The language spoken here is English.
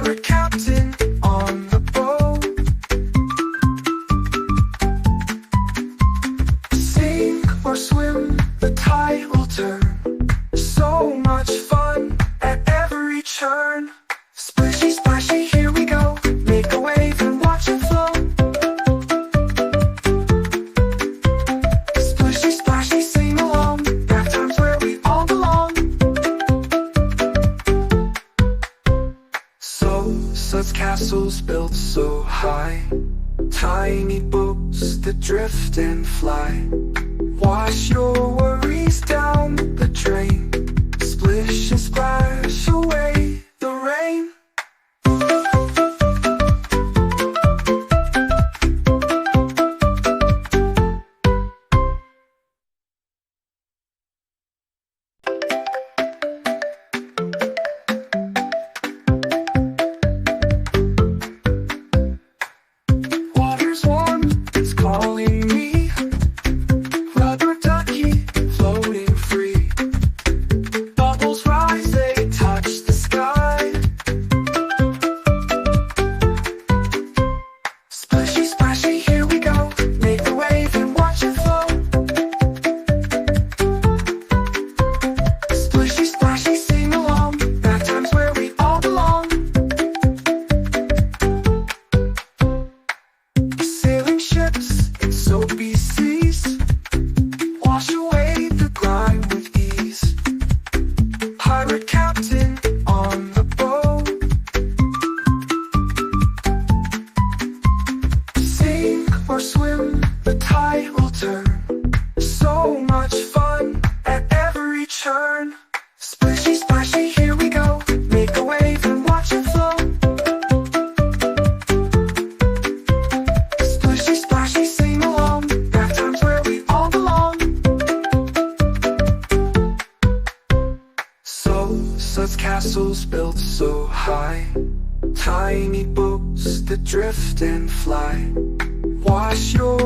Pirate captain on the boat. Sink or swim, the tide will turn. So much fun at every turn. Splishy splashy, here we go. Make a wave and watch it flow. Splishy splashy, sing along. Bath time's where we all belong. Such castles built so high, tiny boats that drift and fly. Wash your worries down the drain. Splish and splash away the rain. Water's warm, it's calling me. Rubber ducky, floating free. Bubbles rise, they touch the sky. Splishy splashy, here we go. Make the wave and watch it flow. Splishy splashy, sing along. Bath time's where we all belong. Sailing ships in soapy seas, wash away the grime with ease. Pirate captain on the boat. Sink or swim, the tide will turn. So much fun at every turn. Splishy splashy, here we go. Make a wave and watch it flow. Splishy splashy, sing along. Bath time's where we all belong. Such castles built so high, tiny boats that drift and fly. Wash your